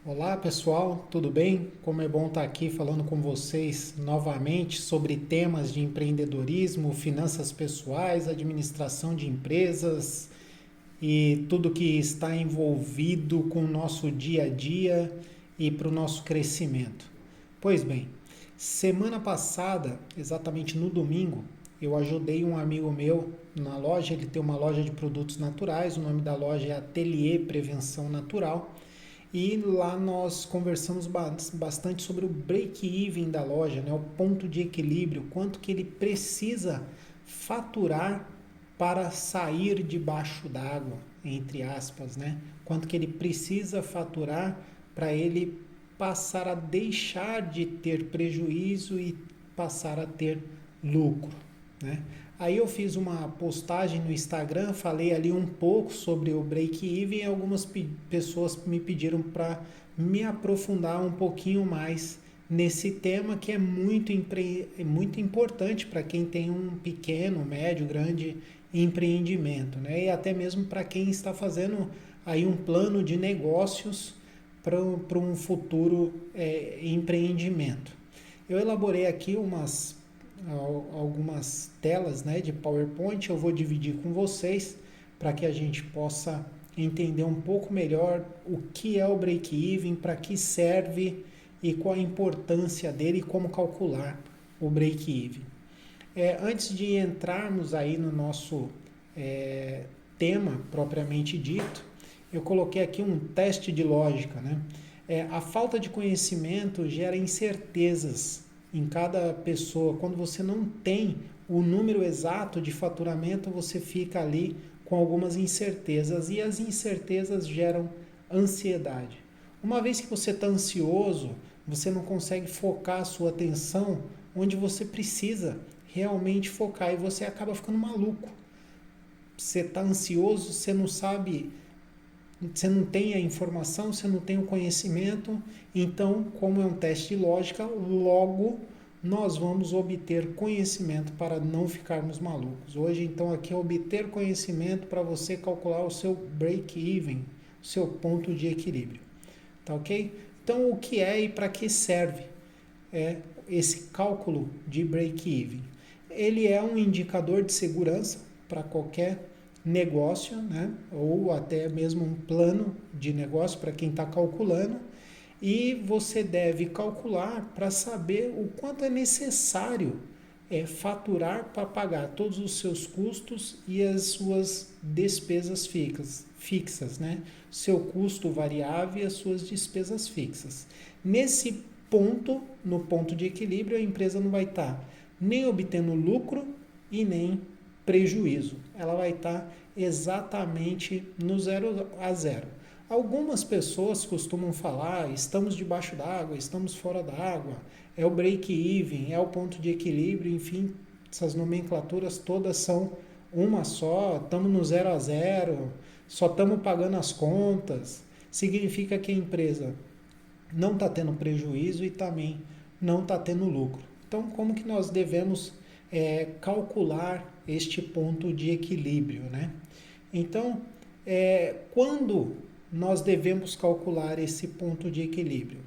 Olá pessoal, tudo bem? Como é bom estar aqui falando com vocês novamente sobre temas de empreendedorismo, finanças pessoais, administração de empresas e tudo que está envolvido com o nosso dia a dia e para o nosso crescimento. Pois bem, semana passada, exatamente no domingo, eu ajudei um amigo meu na loja. Ele tem uma loja de produtos naturais, o nome da loja é Ateliê Prevenção Natural. E lá nós conversamos bastante sobre o break-even da loja, né? O ponto de equilíbrio, quanto que ele precisa faturar para sair debaixo d'água, entre aspas, né? Quanto que ele precisa faturar para ele passar a deixar de ter prejuízo e passar a ter lucro, né? Aí eu fiz uma postagem no Instagram, falei ali um pouco sobre o break-even e algumas pessoas me pediram para me aprofundar um pouquinho mais nesse tema que é muito importante para quem tem um pequeno, médio, grande empreendimento, né? E até mesmo para quem está fazendo aí um plano de negócios para um futuro empreendimento. Eu elaborei aqui algumas telas, né, de PowerPoint. Eu vou dividir com vocês para que a gente possa entender um pouco melhor o que é o break-even, para que serve e qual a importância dele e como calcular o break-even. Antes de entrarmos aí no nosso tema propriamente dito, eu coloquei aqui um teste de lógica, né? A falta de conhecimento gera incertezas em cada pessoa. Quando você não tem o número exato de faturamento, você fica ali com algumas incertezas e as incertezas geram ansiedade. Uma vez que você está ansioso, você não consegue focar a sua atenção onde você precisa realmente focar e você acaba ficando maluco. Você está ansioso, você não sabe, você não tem a informação, você não tem o conhecimento. Então, como é um teste de lógica, logo nós vamos obter conhecimento para não ficarmos malucos. Hoje, então, aqui é obter conhecimento para você calcular o seu break-even, o seu ponto de equilíbrio. Tá ok? Então, o que é e para que serve esse cálculo de break-even? Ele é um indicador de segurança para qualquer negócio, né? Ou até mesmo um plano de negócio para quem está calculando. E você deve calcular para saber o quanto é necessário faturar para pagar todos os seus custos e as suas despesas fixas, né? Seu custo variável e as suas despesas fixas. Nesse ponto, no ponto de equilíbrio, a empresa não vai estar nem obtendo lucro e nem prejuízo. Ela vai estar exatamente no 0 a 0. Algumas pessoas costumam falar: estamos debaixo d'água, estamos fora d'água, é o break-even, é o ponto de equilíbrio, enfim, essas nomenclaturas todas são uma só. Estamos no 0 a 0, só estamos pagando as contas. Significa que a empresa não está tendo prejuízo e também não está tendo lucro. Então, como que nós devemos calcular este ponto de equilíbrio, né? Então, quando nós devemos calcular esse ponto de equilíbrio?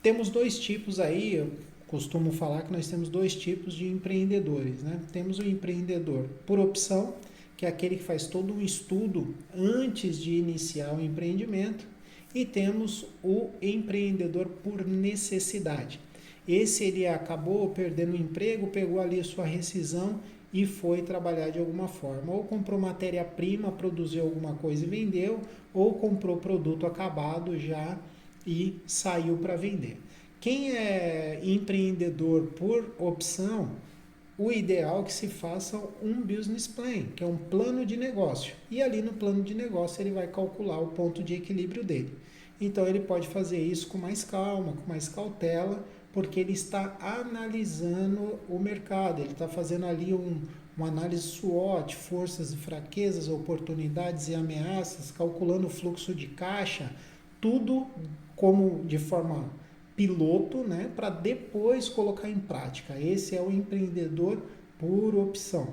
Temos dois tipos aí. Eu costumo falar que nós temos dois tipos de empreendedores, né? Temos o empreendedor por opção, que é aquele que faz todo um estudo antes de iniciar o empreendimento, e temos o empreendedor por necessidade. Esse ele acabou perdendo o emprego, pegou ali a sua rescisão e foi trabalhar de alguma forma. Ou comprou matéria-prima, produziu alguma coisa e vendeu, ou comprou produto acabado já e saiu para vender. Quem é empreendedor por opção, o ideal é que se faça um business plan, que é um plano de negócio. E ali no plano de negócio ele vai calcular o ponto de equilíbrio dele. Então ele pode fazer isso com mais calma, com mais cautela, porque ele está analisando o mercado, ele está fazendo ali uma análise SWOT, forças e fraquezas, oportunidades e ameaças, calculando o fluxo de caixa, tudo como de forma piloto, né, para depois colocar em prática. Esse é o empreendedor por opção.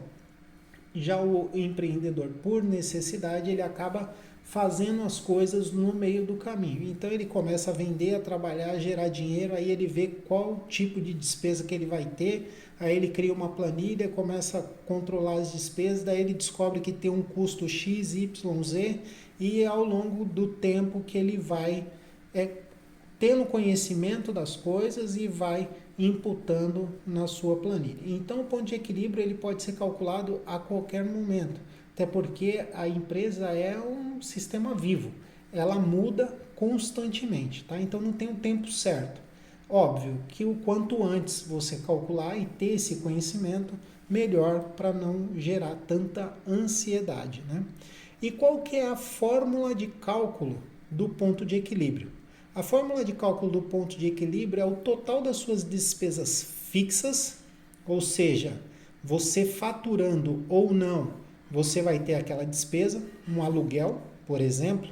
Já o empreendedor por necessidade, ele acaba fazendo as coisas no meio do caminho. Então ele começa a vender, a trabalhar, a gerar dinheiro, aí ele vê qual tipo de despesa que ele vai ter, aí ele cria uma planilha, começa a controlar as despesas, daí ele descobre que tem um custo X, Y, Z, e ao longo do tempo que ele vai tendo conhecimento das coisas e vai imputando na sua planilha. Então o ponto de equilíbrio ele pode ser calculado a qualquer momento. Até porque a empresa é um sistema vivo, ela muda constantemente, tá? Então não tem um tempo certo. Óbvio que o quanto antes você calcular e ter esse conhecimento, melhor para não gerar tanta ansiedade, né? E qual que é a fórmula de cálculo do ponto de equilíbrio? A fórmula de cálculo do ponto de equilíbrio é o total das suas despesas fixas, ou seja, você faturando ou não, você vai ter aquela despesa, um aluguel, por exemplo,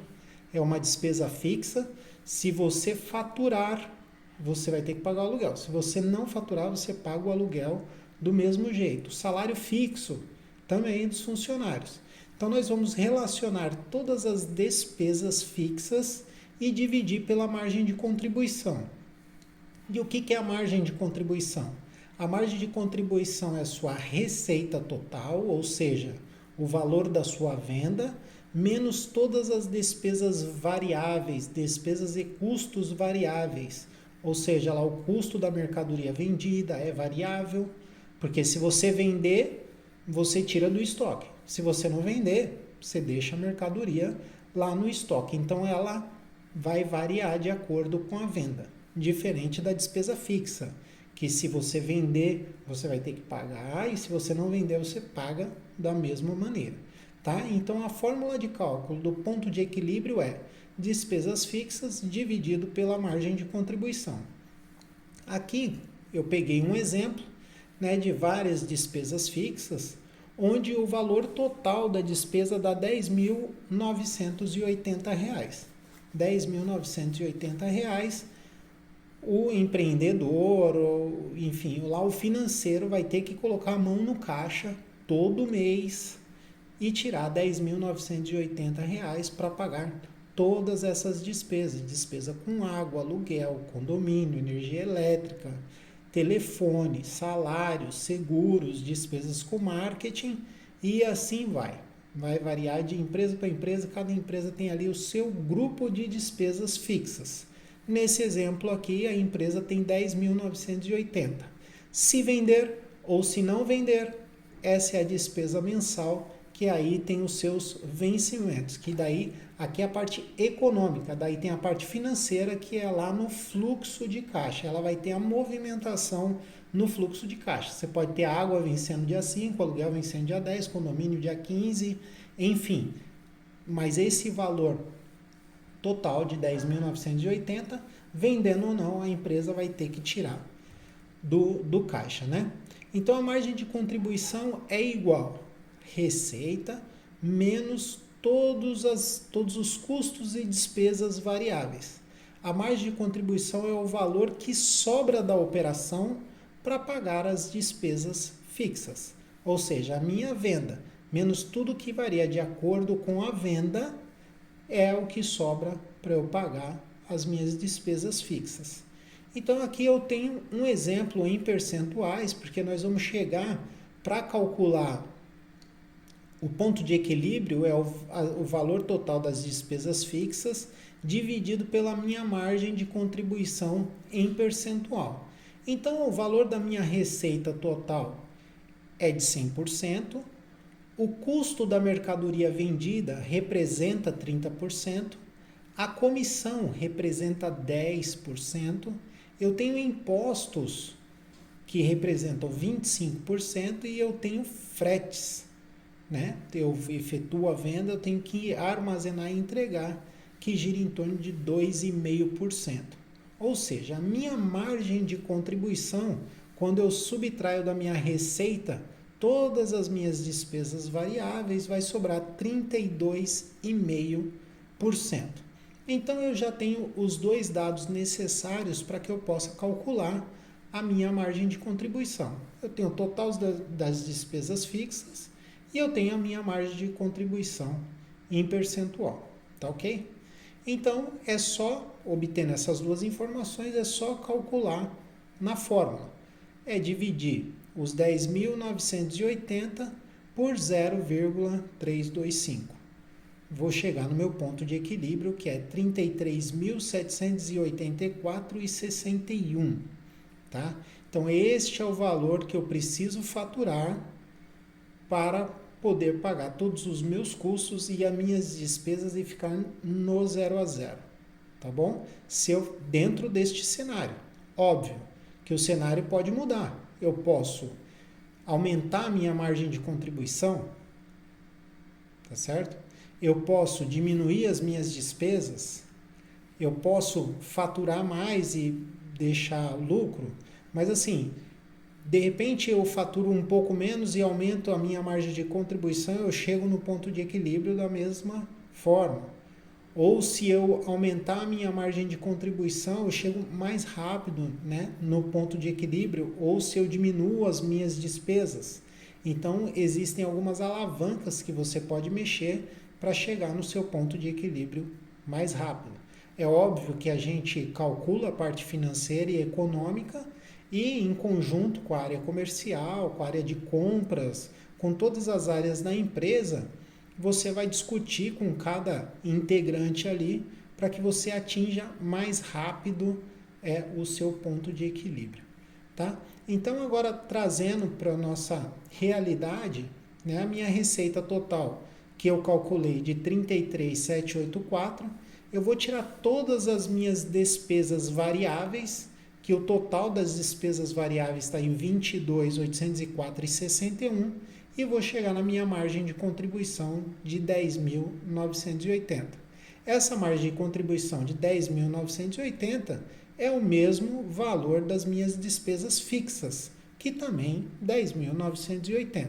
é uma despesa fixa. Se você faturar, você vai ter que pagar o aluguel. Se você não faturar, você paga o aluguel do mesmo jeito. O salário fixo também dos funcionários. Então, nós vamos relacionar todas as despesas fixas e dividir pela margem de contribuição. E o que é a margem de contribuição? A margem de contribuição é a sua receita total, ou seja, o valor da sua venda, menos todas as despesas variáveis, despesas e custos variáveis. Ou seja, lá o custo da mercadoria vendida é variável, porque se você vender, você tira do estoque. Se você não vender, você deixa a mercadoria lá no estoque. Então ela vai variar de acordo com a venda, diferente da despesa fixa, que se você vender, você vai ter que pagar, e se você não vender, você paga da mesma maneira, tá? Então, a fórmula de cálculo do ponto de equilíbrio é despesas fixas dividido pela margem de contribuição. Aqui, eu peguei um exemplo, né, de várias despesas fixas, onde o valor total da despesa dá R$ 10.980. R$ 10.980, o empreendedor, ou, enfim, lá o financeiro vai ter que colocar a mão no caixa todo mês e tirar R$ 10.980 para pagar todas essas despesas. Despesa com água, aluguel, condomínio, energia elétrica, telefone, salários, seguros, despesas com marketing e assim vai. Vai variar de empresa para empresa, cada empresa tem ali o seu grupo de despesas fixas. Nesse exemplo aqui, a empresa tem 10.980. Se vender ou se não vender, essa é a despesa mensal, que aí tem os seus vencimentos, que daí, aqui é a parte econômica, daí tem a parte financeira, que é lá no fluxo de caixa. Ela vai ter a movimentação no fluxo de caixa. Você pode ter água vencendo dia 5, aluguel vencendo dia 10, condomínio dia 15, enfim. Mas esse valor total de 10.980, vendendo ou não, a empresa vai ter que tirar do caixa, né? Então, a margem de contribuição é igual receita menos todos os custos e despesas variáveis. A margem de contribuição é o valor que sobra da operação para pagar as despesas fixas. Ou seja, a minha venda menos tudo que varia de acordo com a venda é o que sobra para eu pagar as minhas despesas fixas. Então aqui eu tenho um exemplo em percentuais, porque nós vamos chegar para calcular o ponto de equilíbrio é o valor total das despesas fixas dividido pela minha margem de contribuição em percentual. Então o valor da minha receita total é de 100%, o custo da mercadoria vendida representa 30%, a comissão representa 10%, eu tenho impostos que representam 25% e eu tenho fretes, né? Eu efetuo a venda, eu tenho que armazenar e entregar, que gira em torno de 2,5%. Ou seja, a minha margem de contribuição, quando eu subtraio da minha receita todas as minhas despesas variáveis, vai sobrar 32,5%. Então, eu já tenho os dois dados necessários para que eu possa calcular a minha margem de contribuição. Eu tenho o total das despesas fixas e eu tenho a minha margem de contribuição em percentual. tá ok? Então, é só, obtendo essas duas informações, é só calcular na fórmula. É dividir os 10.980 por 0,325. Vou chegar no meu ponto de equilíbrio, que é 33.784,61, tá? Então, este é o valor que eu preciso faturar para poder pagar todos os meus custos e as minhas despesas e ficar no 0 a 0, tá bom? Se eu, dentro deste cenário. Óbvio que o cenário pode mudar. Eu posso aumentar a minha margem de contribuição, tá certo? Eu posso diminuir as minhas despesas, eu posso faturar mais e deixar lucro, mas assim, de repente eu faturo um pouco menos e aumento a minha margem de contribuição, eu chego no ponto de equilíbrio da mesma forma. Ou se eu aumentar a minha margem de contribuição, eu chego mais rápido, né, no ponto de equilíbrio, ou se eu diminuo as minhas despesas. Então, existem algumas alavancas que você pode mexer para chegar no seu ponto de equilíbrio mais rápido. É óbvio que a gente calcula a parte financeira e econômica e, em conjunto com a área comercial, com a área de compras, com todas as áreas da empresa, você vai discutir com cada integrante ali para que você atinja mais rápido o seu ponto de equilíbrio, tá? Então, agora trazendo para a nossa realidade, né, a minha receita total, que eu calculei de 33.784, eu vou tirar todas as minhas despesas variáveis, que o total das despesas variáveis está em 22.804,61, e vou chegar na minha margem de contribuição de 10.980. Essa margem de contribuição de 10.980 é o mesmo valor das minhas despesas fixas, que também 10.980.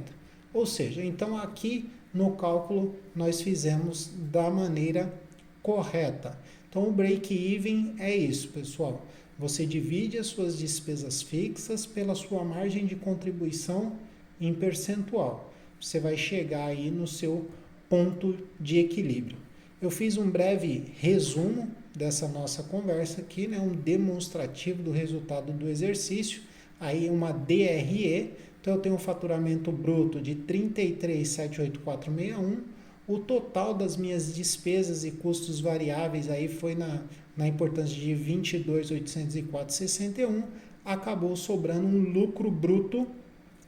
Ou seja, então aqui no cálculo nós fizemos da maneira correta. Então o break-even é isso, pessoal. Você divide as suas despesas fixas pela sua margem de contribuição em percentual. Você vai chegar aí no seu ponto de equilíbrio. Eu fiz um breve resumo dessa nossa conversa aqui, né? Um demonstrativo do resultado do exercício, aí uma DRE. Então eu tenho um faturamento bruto de 33.78461. O total das minhas despesas e custos variáveis aí foi na importância de 22.804,61. Acabou sobrando um lucro bruto,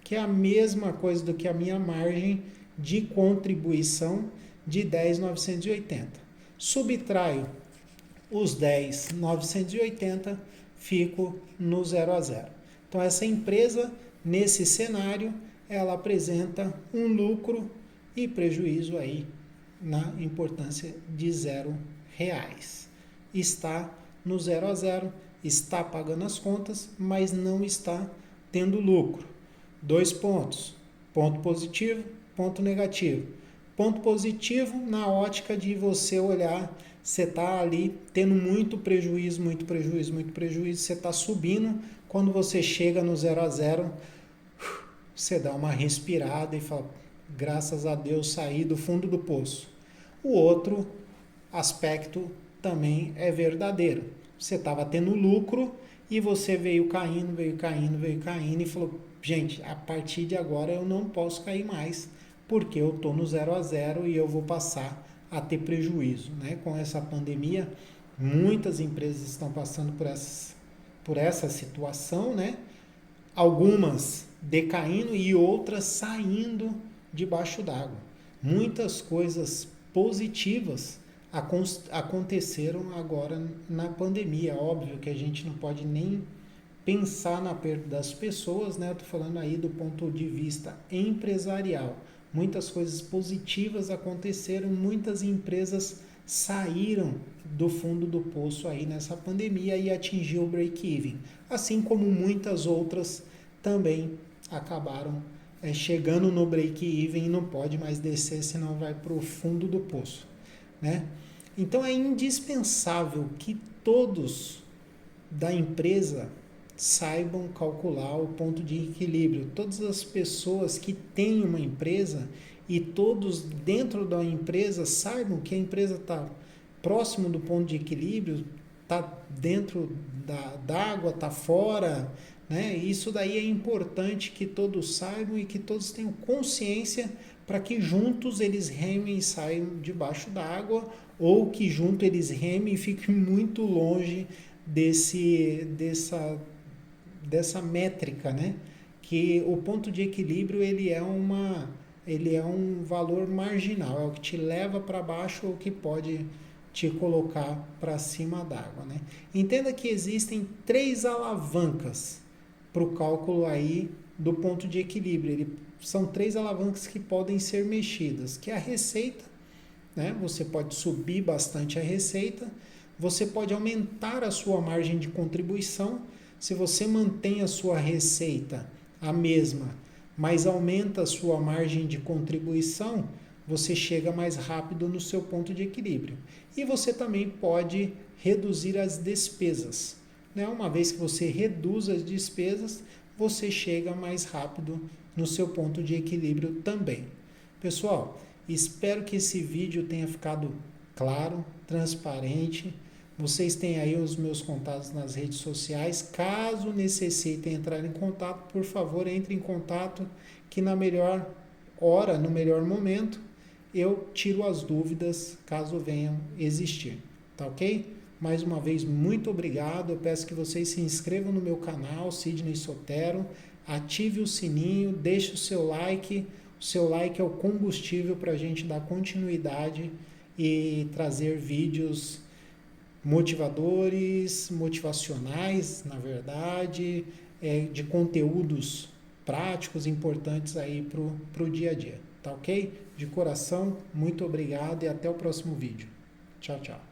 que é a mesma coisa do que a minha margem de contribuição de 10.980. Subtraio os 10.980, fico no 0 a 0. Então essa empresa, nesse cenário, ela apresenta um lucro e prejuízo aí na importância de R$0. Está no 0 a 0, está pagando as contas, mas não está tendo lucro. 2 pontos, ponto positivo, ponto negativo. Ponto positivo na ótica de você olhar, você está ali tendo muito prejuízo, você está subindo, quando você chega no 0 a 0, você dá uma respirada e fala, graças a Deus saí do fundo do poço. O outro aspecto também é verdadeiro. Você estava tendo lucro e você veio caindo e falou, gente, a partir de agora eu não posso cair mais, porque eu estou no 0 a 0 e eu vou passar a ter prejuízo, né? Com essa pandemia, muitas empresas estão passando por essa situação, né? Algumas decaindo e outras saindo debaixo d'água. Muitas coisas positivas aconteceram agora na pandemia. Óbvio que a gente não pode nem pensar na perda das pessoas, né? Eu tô falando aí do ponto de vista empresarial. Muitas coisas positivas aconteceram, muitas empresas saíram do fundo do poço aí nessa pandemia e atingiu o break-even. Assim como muitas outras também acabaram chegando no break-even e não pode mais descer, senão vai para o fundo do poço, né? Então é indispensável que todos da empresa saibam calcular o ponto de equilíbrio. Todas as pessoas que têm uma empresa e todos dentro da empresa saibam que a empresa está próximo do ponto de equilíbrio, está dentro d'água, está fora, né? Isso daí é importante que todos saibam e que todos tenham consciência para que juntos eles remem e saiam debaixo d'água, ou que juntos eles remem e fiquem muito longe dessa métrica, né? Que o ponto de equilíbrio ele é um valor marginal, é o que te leva para baixo ou que pode te colocar para cima d'água, né? Entenda que existem 3 alavancas para o cálculo aí do ponto de equilíbrio. São 3 alavancas que podem ser mexidas, que é a receita, né? Você pode subir bastante a receita, você pode aumentar a sua margem de contribuição. Se você mantém a sua receita a mesma, mas aumenta a sua margem de contribuição, você chega mais rápido no seu ponto de equilíbrio. E você também pode reduzir as despesas, né? Uma vez que você reduz as despesas, você chega mais rápido no seu ponto de equilíbrio também. Pessoal, espero que esse vídeo tenha ficado claro, transparente. Vocês têm aí os meus contatos nas redes sociais. Caso necessitem entrar em contato, por favor, entre em contato, que na melhor hora, no melhor momento, eu tiro as dúvidas caso venham existir. Tá ok? Mais uma vez, muito obrigado. Eu peço que vocês se inscrevam no meu canal, Sidney Sotero, ative o sininho, deixe o seu like. O seu like é o combustível para a gente dar continuidade e trazer vídeos motivadores, motivacionais, na verdade, de conteúdos práticos, importantes aí para o dia a dia. Tá ok? De coração, muito obrigado e até o próximo vídeo. Tchau, tchau.